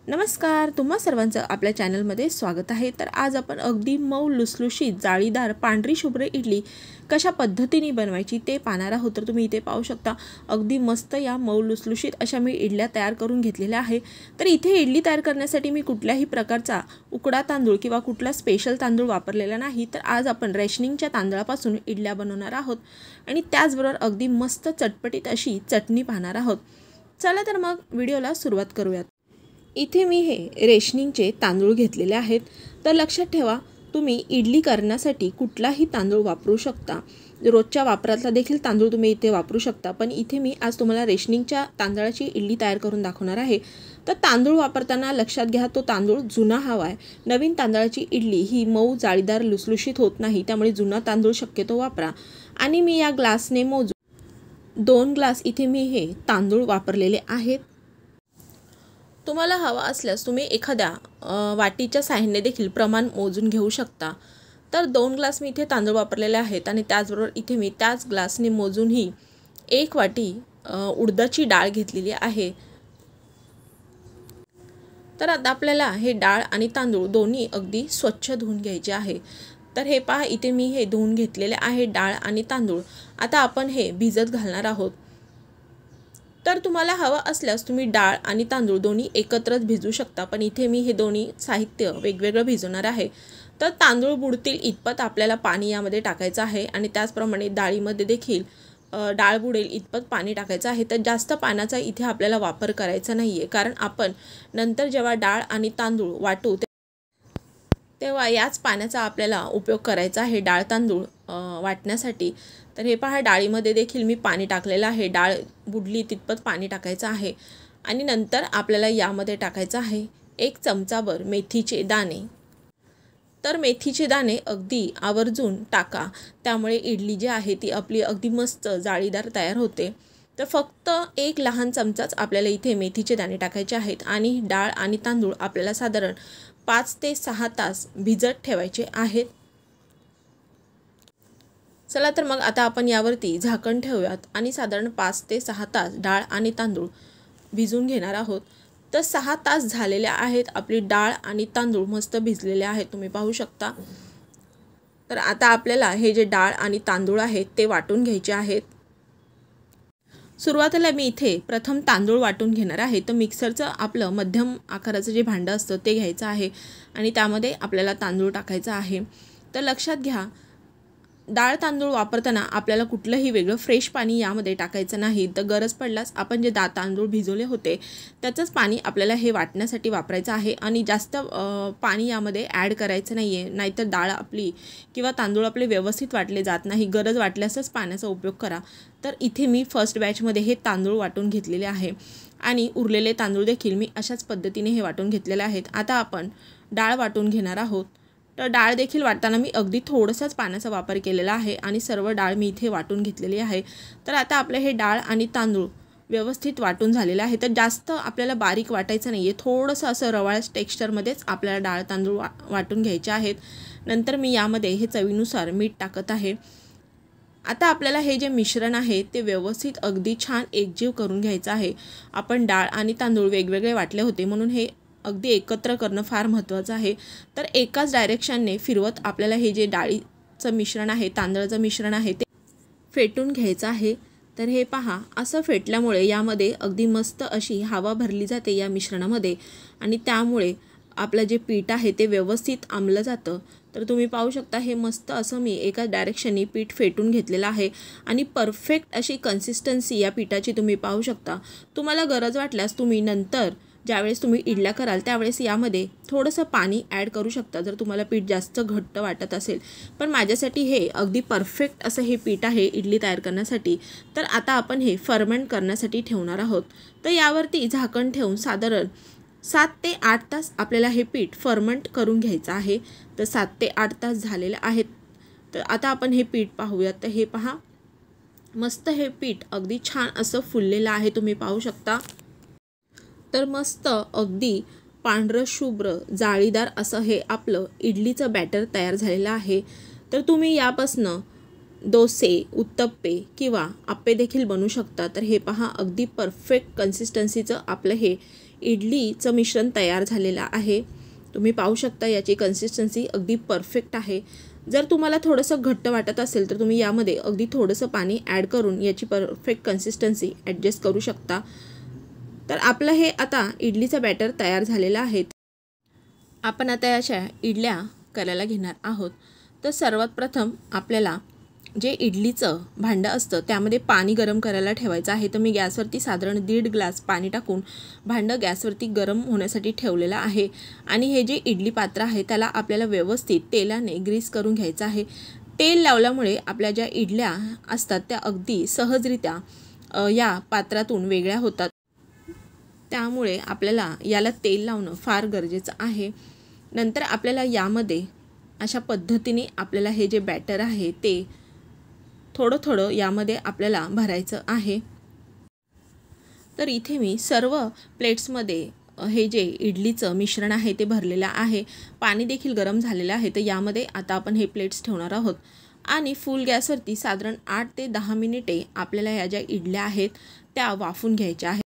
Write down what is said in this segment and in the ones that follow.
नमस्कार, तुम्हा सर्वांचं आपल्या चॅनलमध्ये स्वागत आहे। तर आज आपण अगदी मऊ लुसलुशीत जाळीदार पांढरी शुभ्र इडली कशा पद्धतीने बनवायची ते पाहणार आहोत। तर तुम्ही इथे पाहू शकता अगदी मस्त या मऊ लुसलुशीत अशा मी इडल्या तयार करून घेतलेल्या आहे। तर इथे इडली तयार करण्यासाठी मी कुठल्याही प्रकारचा उकडा तांदूळ किंवा कुठला स्पेशल तांदूळ वापरलेला नाही। तर आज आपण रेशनिंगच्या तांदळापासून इडल्या बनवणार आहोत आणि त्याचबरोबर अगदी मस्त चटपटीत अशी चटणी पाहणार आहोत। चला तर मग व्हिडिओला सुरुवात करूयात। इथे मी हे रेशनिंगचे तांदूळ घेतलेले आहेत। तर लक्षात ठेवा, तुम्ही इडली करण्यासाठी कुठलाही तांदूळ वापरू शकता। रोजच्या वापरातला देखील तांदूळ तुम्ही इथे वापरू शकता, पण इथे मी आज तुम्हाला रेशनिंगच्या तांदळाची इडली तयार करून दाखवणार आहे। तर तांदूळ वापरताना लक्षात घ्या, तो तांदूळ जुना हवा आहे। नवीन तांदळाची इडली ही मऊ जाळीदार लुसलुशीत होत नाही, त्यामुळे जुना तांदूळ शक्यतो वापरा। आणि मी या ग्लासने मोजून 2 ग्लास इथे मी हे तांदूळ वापरलेले आहेत। तुम्हाला हवा असल्यास तुम्ही एखाद्या वाटीच्या साहाय्याने देखील प्रमाण मोजून घेऊ शकता। तर 2 ग्लास मी इथे तांदूळ वापरलेले आहेत आणि त्याचबरोबर इथे मी त्याच ग्लासने मोजून ही 1 वाटी उडदाची डाळ घेतलेली आहे। तर आता आपल्याला हे डाळ आणि तांदूळ दोन्ही अगदी स्वच्छ धुवून घ्यायचे आहे। तर हे पहा, इथे मी हे धुवून घेतलेले आहे डाळ आणि तांदूळ। आता आपण हे भिजत घालणार आहोत। तर तुम्हाला हवं असल्यास तुम्ही डाळ आणि तांदूळ दोन्ही एकत्रच भिजवू शकता, पण इथे मी हे दोन्ही साहित्य वेगवेगळं भिजवणार आहे। तर तांदूळ बुडतील इतपत आपल्याला पाणी यामध्ये टाकायचं आहे आणि त्याचप्रमाणे डाळीमध्ये देखील डाळ बुडेल इतपत पाणी टाकायचं आहे। तर जास्त पाण्याचा इथे आपल्याला वापर करायचा नाही आहे, कारण आपण नंतर जेव्हा डाळ आणि तांदूळ वाटू तेव्हा याच पाण्याचा आपल्याला उपयोग करायचा आहे डाळ तांदूळ वाटण्यासाठी। तर हे पहा, डाळीमध्ये देखील मी पाणी टाकलेलं आहे। डाळ बुडली तितपत पाणी टाकायचं आहे आणि नंतर आपल्याला यामध्ये टाकायचं आहे 1 चमचाभर मेथीचे दाणे। तर मेथीचे दाणे अगदी आवर्जून टाका, त्यामुळे इडली जी आहे ती आपली अगदी मस्त जाळीदार तयार होते। तर फक्त 1 लहान चमचाच आपल्याला इथे मेथीचे दाणे टाकायचे आहेत आणि डाळ आणि तांदूळ आपल्याला साधारण 5 ते 6 तास भिजत ठेवायचे आहेत। चला तर मग आता आपण यावरती झाकण ठेवूयात आणि साधारण 5 ते 6 तास डाळ आणि तांदूळ भिजून घेणार आहोत। तर 6 तास झालेले आहेत, आपली डाळ आणि तांदूळ मस्त भिजलेले आहेत, तुम्ही पाहू शकता। तर आता आपल्याला हे जे डाळ आणि तांदूळ आहेत ते वाटून घ्यायचे आहेत। सुरुवातीला मी इथे प्रथम तांदूळ वाटून घेणार आहे। तर मिक्सरचं आपलं मध्यम आकाराचं जे भांडं असतं ते घ्यायचं आहे आणि त्यामध्ये आपल्याला तांदूळ टाकायचं आहे। तर लक्षात घ्या, डाळ तांदूळ वापरताना आपल्याला कुठलंही वेगळं फ्रेश पाणी यामध्ये टाकायचं नाही। तर गरज पडल्यास आपण जे तांदूळ भिजवले होते त्याचंच पाणी आपल्याला हे वाटण्यासाठी वापरायचं आहे आणि जास्त पाणी यामध्ये ॲड करायचं नाही आहे, नाहीतर डाळ आपली किंवा तांदूळ आपले व्यवस्थित वाटले जात नाही। गरज वाटल्यासच पाण्याचा उपयोग करा। तर इथे मी फर्स्ट बॅचमध्ये हे तांदूळ वाटून घेतलेले आहे आणि उरलेले तांदूळ देखील मी अशाच पद्धतीने हे वाटून घेतलेले आहेत। आता आपण डाळ वाटून घेणार आहोत। तर डाळ देखील वाटताना मी अगदी थोडंसंच पाण्याचा वापर केलेला आहे आणि सर्व डाळ मी इथे वाटून घेतलेली आहे। तर आता आपले हे डाळ आणि तांदूळ व्यवस्थित वाटून झालेलं आहे। तर जास्त आपल्याला बारीक वाटायचं नाही आहे, थोडंसं असं रवाळ टेक्स्चरमध्येच आपल्याला डाळ तांदूळ वाटून घ्यायचे आहेत। नंतर मी यामध्ये हे चवीनुसार मीठ टाकत आहे। आता आपल्याला हे जे मिश्रण आहे ते व्यवस्थित अगदी छान एकजीव करून घ्यायचं आहे। आपण डाळ आणि तांदूळ वेगवेगळे वाटले होते, म्हणून हे अगदी एकत्र करणं फार महत्त्वाचं आहे। तर एकाच डायरेक्शनने फिरवत आपल्याला हे जे डाळीचं मिश्रण आहे, तांदळाचं मिश्रण आहे ते फेटून घ्यायचं आहे। तर हे पहा, असं फेटल्यामुळे यामध्ये अगदी मस्त अशी हवा भरली जाते या मिश्रणामध्ये आणि त्यामुळे आपलं जे पीठ आहे ते व्यवस्थित आंबलं जातं। तर तुम्ही पाहू शकता, हे मस्त असं मी एकाच डायरेक्शनने पीठ फेटून घेतलेलं आहे आणि परफेक्ट अशी कन्सिस्टन्सी या पिठाची तुम्ही पाहू शकता। तुम्हाला गरज वाटल्यास तुम्ही नंतर ज्यावेळेस तुम्ही इडल्या कराल त्यावेळेस यामध्ये थोडंसं पाणी ॲड करू शकता, जर तुम्हाला पीठ जास्त घट्ट वाटत असेल। पण माझ्यासाठी हे अगदी परफेक्ट असं हे पीठ आहे इडली तयार करण्यासाठी। तर आता आपण हे फर्मेंट करण्यासाठी ठेवणार आहोत। तर यावरती झाकण ठेवून साधारण 7 ते 8 तास आपल्याला हे पीठ फर्मेंट करून घ्यायचं आहे। तर 7 ते 8 तास झालेले आहेत। तर आता आपण हे पीठ पाहूयात। तर हे पहा, मस्त हे पीठ अगदी छान असं फुललेलं आहे, तुम्ही पाहू शकता। तर मस्त अगदी पांढरं शुभ्र जाळीदार असं हे आपलं इडलीचं बॅटर तयार झालेलं आहे। तर तुम्ही यापासनं डोसे, उत्तप्पे किंवा आप्पे देखील बनवू शकता। तर हे पहा, अगदी परफेक्ट कन्सिस्टन्सीचं आपलं हे इडलीचं मिश्रण तयार झालेलं आहे। तुम्ही पाहू शकता याची कन्सिस्टन्सी अगदी परफेक्ट आहे। जर तुम्हाला थोडंसं घट्ट वाटत असेल तर तुम्ही यामध्ये अगदी थोडंसं पाणी ॲड करून याची परफेक्ट कन्सिस्टन्सी ॲडजस्ट करू शकता। तर आपलं हे आता इडलीचं बॅटर तयार झालेलं आहे। आपण आता अशा इडल्या करायला घेणार आहोत। तर सर्वात प्रथम आपल्याला जे इडलीचं भांडं असतं त्यामध्ये पाणी गरम करायला ठेवायचं आहे। तर मी गॅसवरती साधारण 1.5 ग्लास पाणी टाकून भांडं गॅसवरती गरम होण्यासाठी ठेवलेलं आहे। आणि हे जे इडली पात्र आहे त्याला आपल्याला व्यवस्थित तेलाने ग्रीस करून घ्यायचं आहे। तेल लावल्यामुळे आपल्या ज्या इडल्या असतात त्या अगदी सहजरित्या या पात्रातून वेगळ्या होतात। त्यामुळे आपल्याला याला तेल लावणं फार गरजेचं आहे। नंतर आपल्याला यामध्ये अशा पद्धतीने आपल्याला हे जे बॅटर आहे ते थोडं थोडं यामध्ये आपल्याला भरायचं आहे। तर इथे मी सर्व प्लेट्समध्ये हे जे इडलीचं मिश्रण आहे ते भरलेलं आहे। पाणी देखील गरम झालेलं आहे। तर यामध्ये आता आपण हे प्लेट्स ठेवणार आहोत आणि फुल गॅसवरती साधारण 8 ते 10 मिनिटे आपल्याला या ज्या इडल्या आहेत त्या वाफून घ्यायच्या आहेत।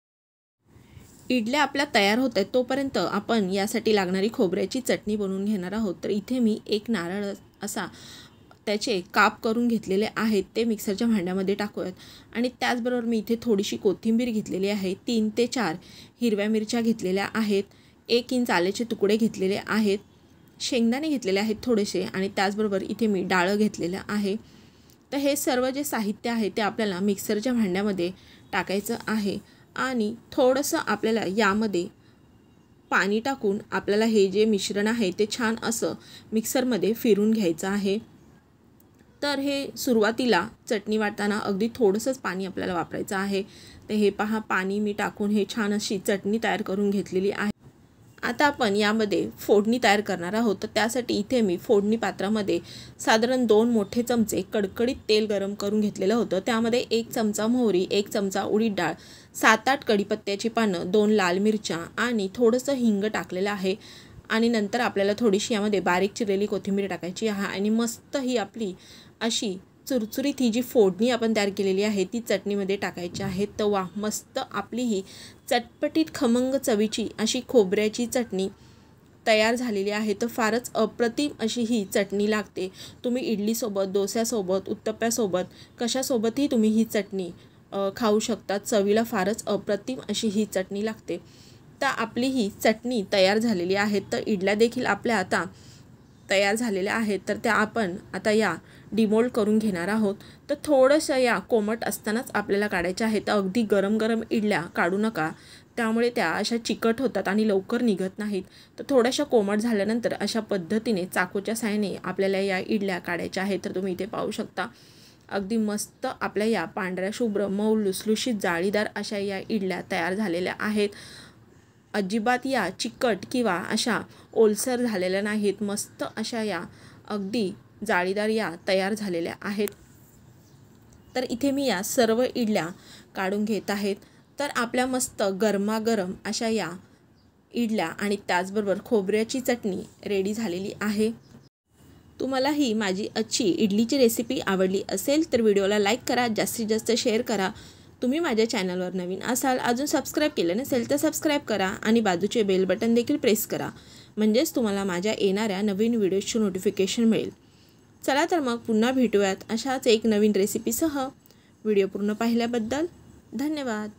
इडल्या आपल्या तयार होत आहेत तोपर्यंत आपण यासाठी लागणारी खोबऱ्याची चटणी बनवून घेणार आहोत। तर इथे मी एक नारळ असा त्याचे काप करून घेतलेले आहेत ते मिक्सरच्या भांड्यामध्ये टाकूयात। आणि त्याचबरोबर मी इथे थोडीशी कोथिंबीर घेतलेली आहे, 3 ते 4 हिरव्या मिरच्या घेतलेल्या आहेत, 1 इंच आल्याचे तुकडे घेतलेले आहेत, शेंगदाणे घेतलेले आहेत थोडेसे आणि त्याचबरोबर इथे मी डाळ घेतलेलं आहे। तर हे सर्व जे साहित्य आहे ते आपल्याला मिक्सरच्या भांड्यामध्ये टाकायचं आहे आणि थोडंसं आपल्याला यामध्ये पाणी टाकून आपल्याला हे जे मिश्रण आहे ते छान असं मिक्सरमध्ये फिरून घ्यायचं आहे। तर हे सुरुवातीला चटणी वाटताना अगदी थोडंसंच पाणी आपल्याला वापरायचं आहे। तर हे पहा पाणी मी टाकून हे छान अशी चटणी तयार करून घेतलेली आहे। आता आपण यामध्ये फोडणी तयार करणार आहोत। तर त्यासाठी इथे मी फोडणी पात्रामध्ये साधारण 2 मोठे चमचे कडकडीत तेल गरम करून घेतलेलं होतं। त्यामध्ये 1 चमचा मोहरी, 1 चमचा उडीद डाळ, 7-8 कढीपत्त्याची पानं, 2 लाल मिरच्या आणि थोडंसं हिंग टाकलेलं आहे। आणि नंतर आपल्याला थोडीशी यामध्ये बारीक चिरलेली कोथिंबीर टाकायची आहे आणि मस्त ही आपली अशी चुरचुरीत ही जी फोडणी आपण तयार केलेली आहे ती चटणीमध्ये टाकायची आहे। तर वा, मस्त आपली ही चटपटीत खमंग चवीची अशी खोबऱ्याची चटणी तयार झालेली आहे। तर फारच अप्रतिम अशी ही चटणी लागते। तुम्ही इडलीसोबत, डोस्यासोबत, उत्तप्प्यासोबत कशासोबतही तुम्ही ही चटणी खाऊ शकता। चवीला फारच अप्रतिम अशी ही चटणी लागते। तर आपली ही चटणी तयार झालेली आहे। तर इडल्या देखील आपल्या आता तयार झालेल्या आहेत। तर त्या आपण आता या डिमोल्ड करून घेणार आहोत। तर थोडंसं या कोमट असतानाच आपल्याला काढायच्या आहेत। तर अगदी गरम गरम इडल्या काढू नका, त्यामुळे त्या अशा चिकट होतात आणि लवकर निघत नाहीत। तर थोड्याशा कोमट झाल्यानंतर अशा पद्धतीने चाकूच्या साहाय्याने आपल्याला या इडल्या काढायच्या आहेत। तर तुम्ही इथे पाहू शकता अगदी मस्त आपल्या या पांढऱ्या शुभ्र मऊ लुसलुशीत जाळीदार अशा या इडल्या तयार झालेल्या आहेत। अजिबात या चिकट किंवा अशा ओलसर झालेल्या नाहीत। मस्त अशा या अगदी जाळीदार या तयार झालेल्या आहेत। तर इथे मी या सर्व इडल्या काढून घेत आहेत। तर आपल्या मस्त गरमागरम अशा या इडल्या आणि त्याचबरोबर खोबऱ्याची चटणी रेडी झालेली आहे। तुम्हाला ही माझी आजची इडलीची रेसिपी आवडली असेल तर व्हिडिओला लाईक करा, जास्तीत जास्त शेअर करा। तुम्ही माझ्या चॅनलवर नवीन असाल, अजून सबस्क्राईब केलं नसेल तर सबस्क्राईब करा आणि बाजूचे बेल बटन देखील प्रेस करा, म्हणजेच तुम्हाला माझ्या येणाऱ्या नवीन व्हिडिओची नोटिफिकेशन मिळेल। चला तर मग पुन्हा भेटूयात अशाच एक नवीन रेसिपीसह। व्हिडिओ पूर्ण पाहिल्याबद्दल धन्यवाद।